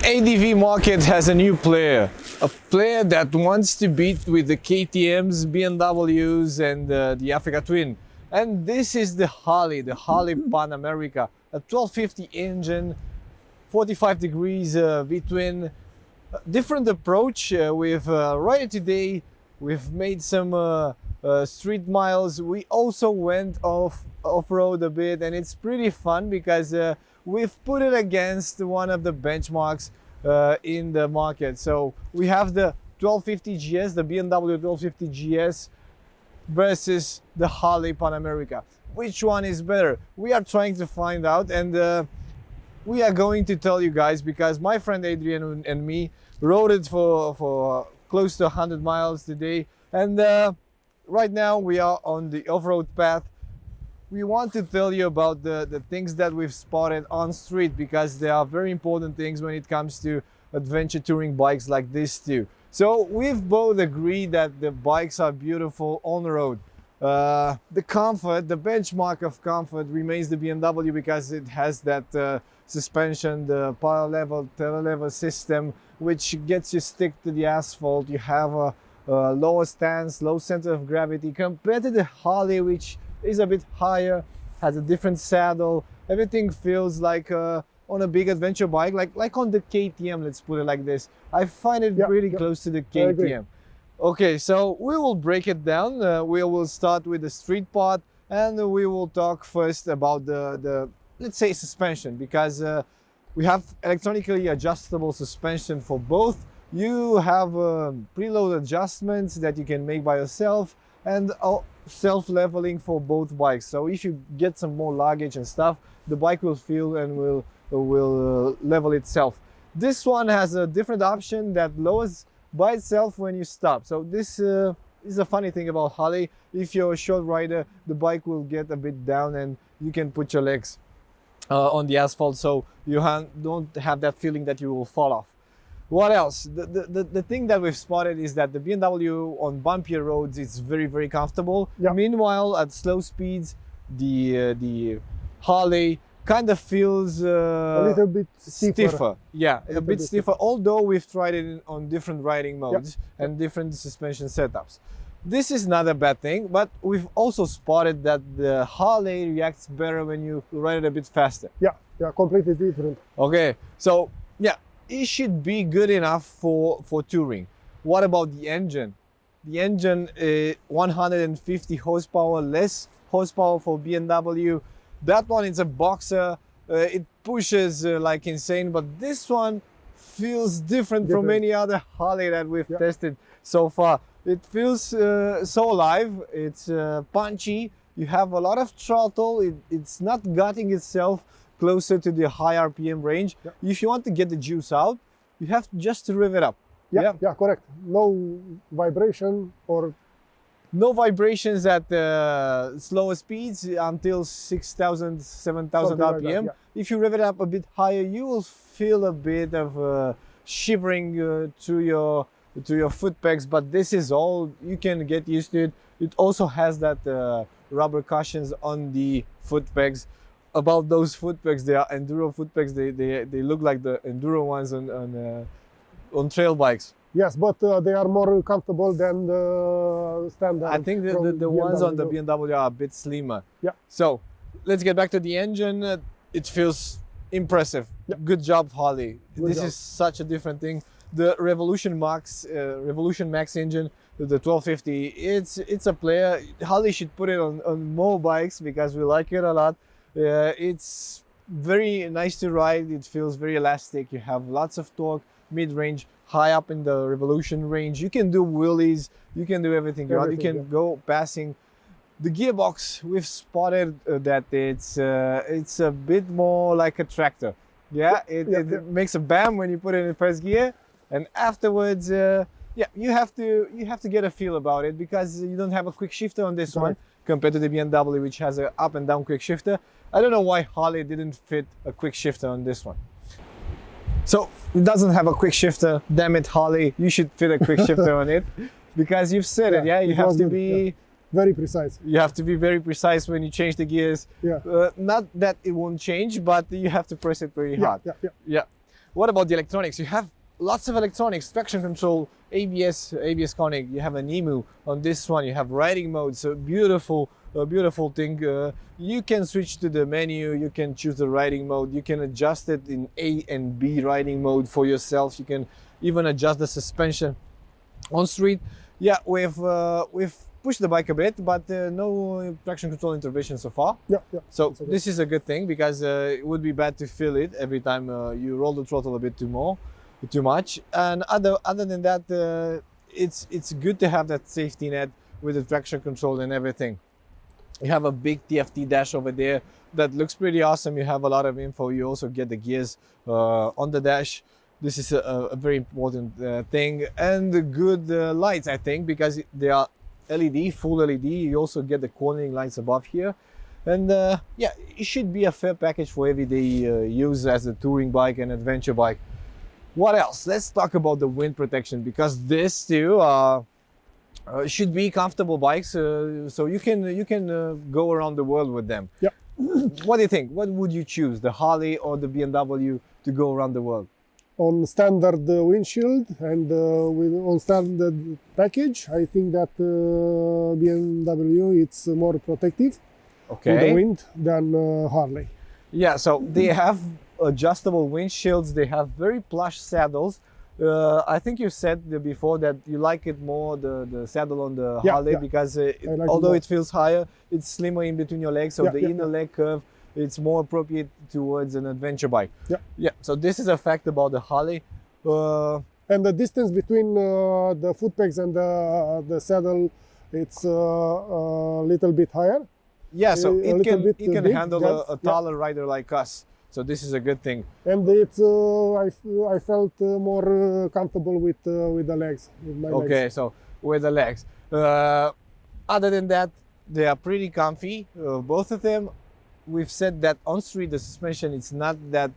ADV market has a new player, a player that wants to beat with the KTMs, BMWs and the Africa Twin. And this is the Harley Panamerica, a 1250 engine, 45 degrees V-twin. Different approach. We've right today we've made some street miles. We also went off-road a bit, and it's pretty fun because we've put it against one of the benchmarks in the market. So we have the 1250GS, the BMW 1250GS versus the Harley Panamerica. Which one is better? We are trying to find out, and we are going to tell you guys because my friend Adrian and me rode it for close to 100 miles today, and right now we are on the off-road path. We want to tell you about the things that we've spotted on street because they are very important things when it comes to adventure touring bikes like this too. So we've both agreed that the bikes are beautiful on the road. The comfort, the benchmark of comfort remains the BMW because it has that suspension, the power level, tail level system, which gets you stick to the asphalt. You have a lower stance, low center of gravity compared to the Harley, which is a bit higher, has a different saddle. Everything feels like on a big adventure bike, like on the KTM, let's put it like this. I find it really close to the KTM. Okay, so we will break it down. We will start with the street part, and we will talk first about the let's say suspension, because we have electronically adjustable suspension for both. You have preload adjustments that you can make by yourself, and self-leveling for both bikes. So if you get some more luggage and stuff, the bike will feel and will level itself. This one has a different option that lowers by itself when you stop. So this is a funny thing about Harley. If you're a short rider, the bike will get a bit down and you can put your legs on the asphalt, so you don't have that feeling that you will fall off. What else? The thing that we've spotted is that the BMW on bumpier roads is very comfortable. Meanwhile, at slow speeds, the Harley kind of feels a little bit stiffer. Yeah, a bit stiffer, although we've tried it on different riding modes and different suspension setups. This is not a bad thing, but we've also spotted that the Harley reacts better when you ride it a bit faster. Yeah, completely different. Okay, so yeah, it should be good enough for touring. What about the engine? The engine, 150 horsepower, less horsepower for BMW. That one is a boxer. It pushes like insane, but this one feels different from any other Harley that we've tested so far. It feels so alive. It's punchy. You have a lot of throttle. It's not gutting itself closer to the high RPM range. If you want to get the juice out, you have just to rev it up. Yeah, correct. No vibration or no vibrations at slower speeds until 6,000, 7,000 RPM. If you rev it up a bit higher, you will feel a bit of shivering to your foot pegs, but this is all, you can get used to it. It also has that rubber cushions on the foot pegs. About those foot pegs, they are enduro foot pegs. They look like the enduro ones on trail bikes. Yes, but they are more comfortable than the standard. I think the ones on the BMW are a bit slimmer. Yeah. So let's get back to the engine. It feels impressive. Good job, Harley. This is such a different thing. The Revolution Max engine, the 1250, it's a player. Harley should put it on more bikes because we like it a lot. It's very nice to ride. It feels very elastic. You have lots of torque, mid-range, high up in the Revolution range. You can do wheelies. You can do everything. You can go passing. The gearbox, we've spotted that it's a bit more like a tractor. It makes a bam when you put it in first gear, and afterwards, you have to get a feel about it because you don't have a quick shifter on this one compared to the BMW, which has an up and down quick shifter. I don't know why Harley didn't fit a quick shifter on this one. So it doesn't have a quick shifter. Damn it, Harley! You should fit a quick shifter on it because you've said it. You have to be very precise. You have to be very precise when you change the gears. Yeah. Not that it won't change, but you have to press it very hard. Yeah. What about the electronics? You have lots of electronics, traction control, ABS connect. You have an EMU on this one. You have riding mode. So beautiful, beautiful thing. You can switch to the menu. You can choose the riding mode. You can adjust it in A and B riding mode for yourself. You can even adjust the suspension on street. Yeah, we've pushed the bike a bit, but no traction control intervention so far. Yeah. So this is a good thing, because it would be bad to feel it every time you roll the throttle a bit too much. And other than that, it's good to have that safety net with the traction control and everything. You have a big TFT dash over there that looks pretty awesome. You have a lot of info. You also get the gears on the dash. This is a very important thing. And the good lights, I think, because they are LED, full LED. You also get the cornering lights above here. And yeah, it should be a fair package for everyday use as a touring bike and adventure bike. What else? Let's talk about the wind protection, because this too should be comfortable bikes, so you can go around the world with them. Yeah. What do you think? What would you choose, the Harley or the BMW, to go around the world? On standard windshield and on standard package, I think that BMW it's more protective with the wind than Harley. Yeah, so they have adjustable windshields. They have very plush saddles. I think you said before that you like it more, the saddle on the Harley, because although it feels higher, it's slimmer in between your legs. So the inner leg curve, it's more appropriate towards an adventure bike. Yeah. So this is a fact about the Harley. And the distance between the foot pegs and the saddle, it's a little bit higher. Yeah, so it can handle a taller rider like us. So this is a good thing. And it's I felt more comfortable with the legs. With my legs. So with the legs. Other than that, they are pretty comfy, both of them. We've said that on street the suspension is not that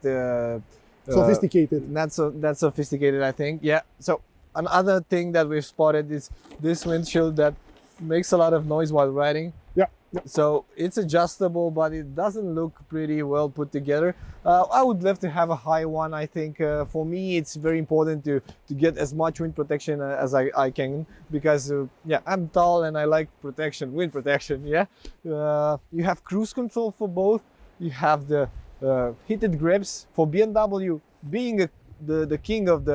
sophisticated. Not so that sophisticated, I think. Yeah. So another thing that we've spotted is this windshield that makes a lot of noise while riding. Yeah. So it's adjustable, but it doesn't look pretty well put together. I would love to have a high one. I think for me it's very important to get as much wind protection as I can, because yeah, I'm tall and I like protection, wind protection. Yeah. You have cruise control for both. You have the heated grips. For BMW, being the king of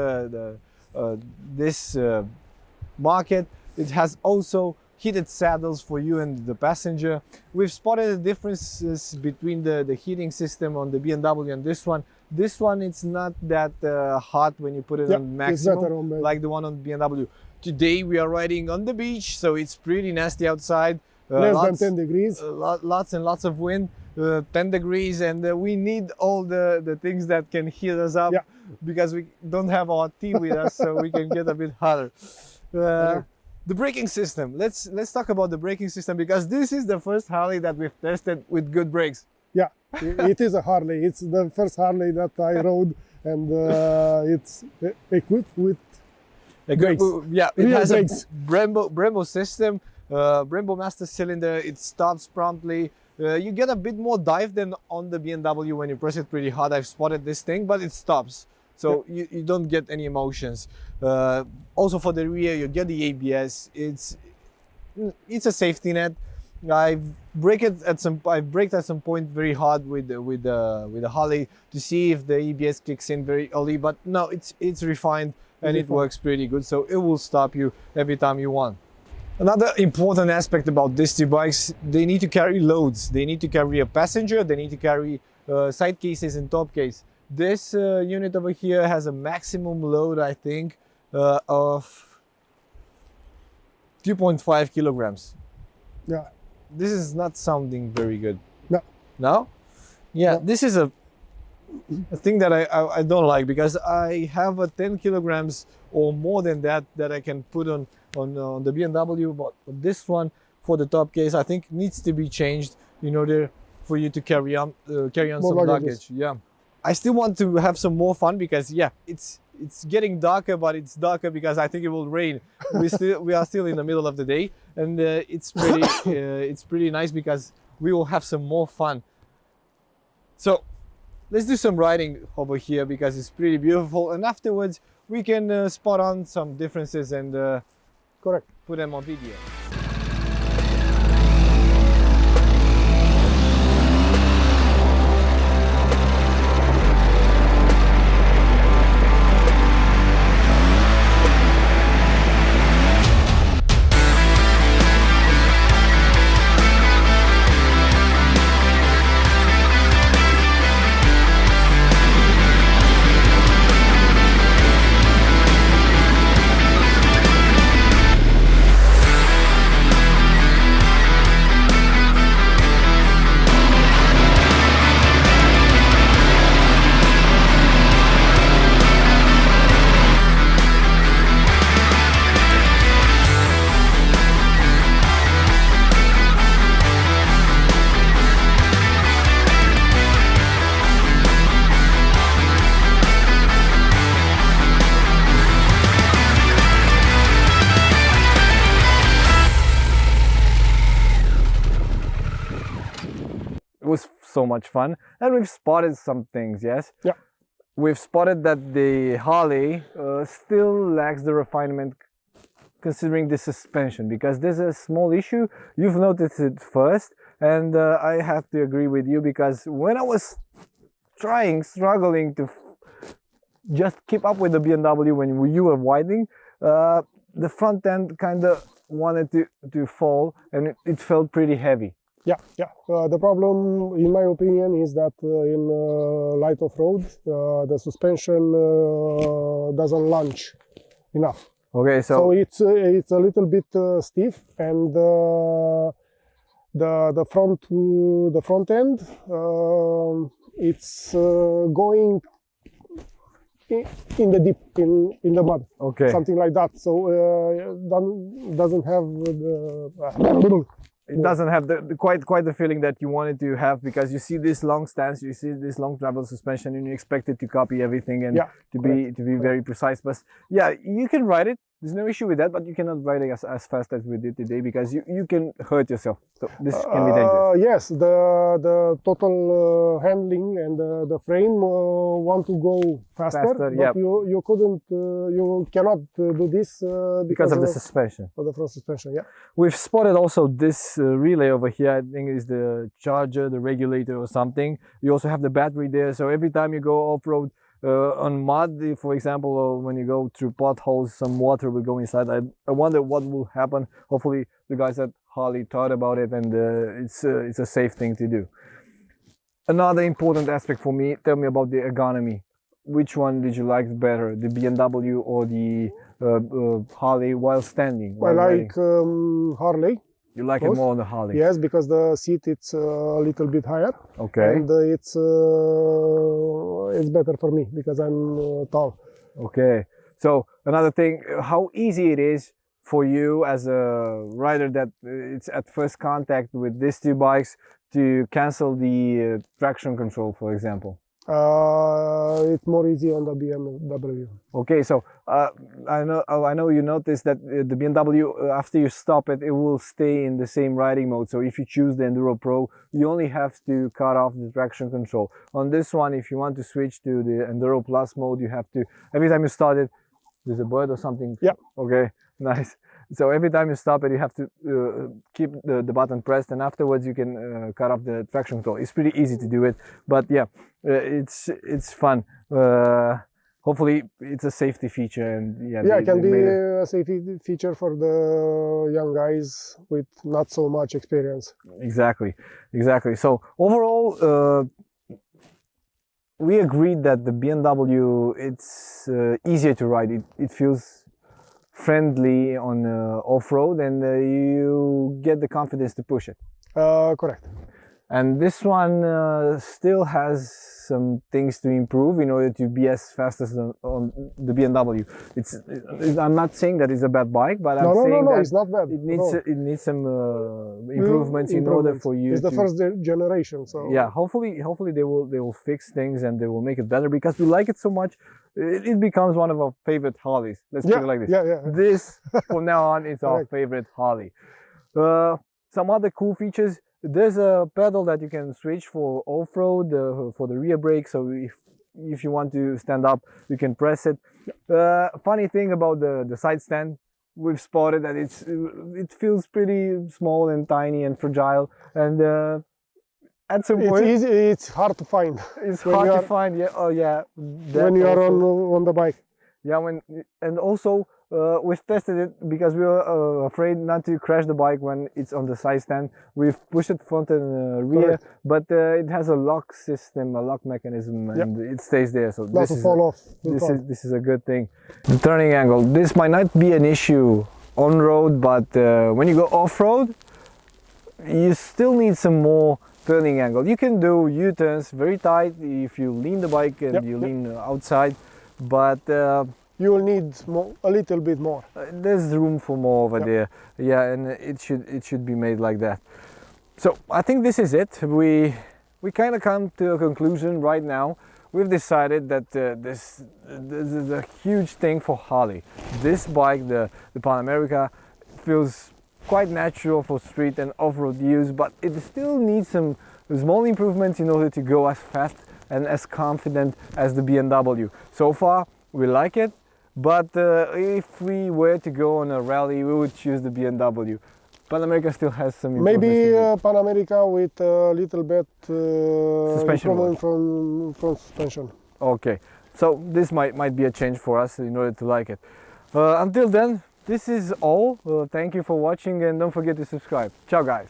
this market, it has also heated saddles for you and the passenger. We've spotted the differences between the heating system on the BMW and this one. This one, it's not that hot when you put it on maximum, like the one on BMW. Today we are riding on the beach, so it's pretty nasty outside. Less than 10 degrees. Lots and lots of wind, 10 degrees, and we need all the things that can heat us up, because we don't have our tea with us, so we can get a bit hotter. The braking system. Let's talk about the braking system, because this is the first Harley that we've tested with good brakes. Yeah, it is a Harley. It's the first Harley that I rode, and it's equipped with brakes. Yeah, it has a Brembo system, Brembo master cylinder. It stops promptly. You get a bit more dive than on the BMW when you press it pretty hard. I've spotted this thing, but it stops. So you don't get any emotions. Also for the rear, you get the ABS. It's a safety net. I braked at some point very hard with the Harley to see if the ABS kicks in very early, but no, it's refined and it works pretty good. So it will stop you every time you want. Another important aspect about these two bikes, they need to carry loads. They need to carry a passenger. They need to carry side cases and top case. This unit over here has a maximum load, I think, of 2.5 kilograms. Yeah. This is not sounding very good. No. No? Yeah, No. This is a thing that I don't like, because I have a 10 kilograms or more than that I can put on the BMW, but this one for the top case, I think needs to be changed in order for you to carry on some luggage. Yeah. I still want to have some more fun, because yeah, it's getting darker, but it's darker because I think it will rain. We are still in the middle of the day, and it's pretty nice because we will have some more fun. So let's do some riding over here because it's pretty beautiful, and afterwards we can spot on some differences and Correct. put them on video. It was so much fun, and we've spotted some things. Yes. Yeah. We've spotted that the Harley still lacks the refinement considering the suspension, because there's a small issue. You've noticed it first, and I have to agree with you, because when I was struggling to just keep up with the BMW when you were widening, the front end kind of wanted to fall, and it felt pretty heavy. Yeah, yeah. The problem, in my opinion, is that in light off-road, the suspension doesn't launch enough. Okay, So it's a little bit stiff, and the front end, it's going in the deep, in the mud. Okay. Something like that. So doesn't have the it doesn't have the quite the feeling that you wanted to have, because you see this long stance, you see this long travel suspension, and you expect it to copy everything and to be very precise. But yeah, you can ride it. There's no issue with that, but you cannot ride it as fast as we did today, because you can hurt yourself. So this can be dangerous. Yes, the total handling and the frame want to go faster, but you couldn't, you cannot do this because of the suspension. Of the front suspension, yeah. We've spotted also this relay over here. I think is the charger, the regulator or something. You also have the battery there, so every time you go off-road, on mud, for example, or when you go through potholes, some water will go inside. I wonder what will happen. Hopefully the guys at Harley thought about it, and it's a safe thing to do. Another important aspect for me, tell me about the ergonomy. Which one did you like better, the BMW or the Harley while standing? I like Harley. You like it more on the Harley? Yes, because the seat it's a little bit higher. Okay. And it's better for me because I'm tall. Okay. So another thing, how easy it is for you as a rider that it's at first contact with these two bikes to cancel the traction control, for example? It's more easy on the BMW. Okay, so I know you noticed that the BMW, after you stop it, it will stay in the same riding mode. So if you choose the Enduro Pro, you only have to cut off the traction control. On this one, if you want to switch to the Enduro Plus mode, you have to, every time you start it, there's a bird or something? Yeah. Okay, nice. So every time you stop it, you have to keep the button pressed, and afterwards you can cut off the traction control. It's pretty easy to do it, but yeah, it's fun. Hopefully it's a safety feature, and yeah, it can be a safety feature for the young guys with not so much experience. Exactly. So overall, we agreed that the BMW, it's easier to ride. It feels friendly on off-road, and you get the confidence to push it. Correct. And this one still has some things to improve in order to be as fast as on the BMW. I'm not saying that it's a bad bike, but I'm saying that it's not bad. It needs some improvements in order for you. It's the first generation, so yeah. Hopefully they will fix things and they will make it better, because we like it so much. It becomes one of our favorite Harleys. Let's put it like this. Yeah. This from now on is our favorite Harley. Some other cool features. There's a pedal that you can switch for off-road, for the rear brake, so if you want to stand up, you can press it. Funny thing about the side stand, we've spotted that it feels pretty small and tiny and fragile, and at some point it's hard to find. it's hard to find. Yeah, oh yeah, when you are on the bike. Yeah, and also we've tested it because we were afraid not to crash the bike when it's on the side stand. We've pushed it front and rear, Correct. but it has a lock system, a lock mechanism, and it stays there. So Not to fall off. this is a good thing. The turning angle. This might not be an issue on road, but when you go off road, you still need some more turning angle. You can do U-turns very tight if you lean the bike and you lean outside, but you will need a little bit more. There's room for more over there. Yeah, and it should be made like that. So I think this is it. We kind of come to a conclusion right now. We've decided that this is a huge thing for Harley. This bike, the Panamerica, feels quite natural for street and off-road use, but it still needs some small improvements in order to go as fast and as confident as the BMW. So far, we like it, but if we were to go on a rally, we would choose the BMW. Panamerica still has some improvements. Maybe Panamerica with a little bit Suspension improvement from suspension. Okay, so this might be a change for us in order to like it. Until then, this is all. Thank you for watching, and don't forget to subscribe. Ciao guys!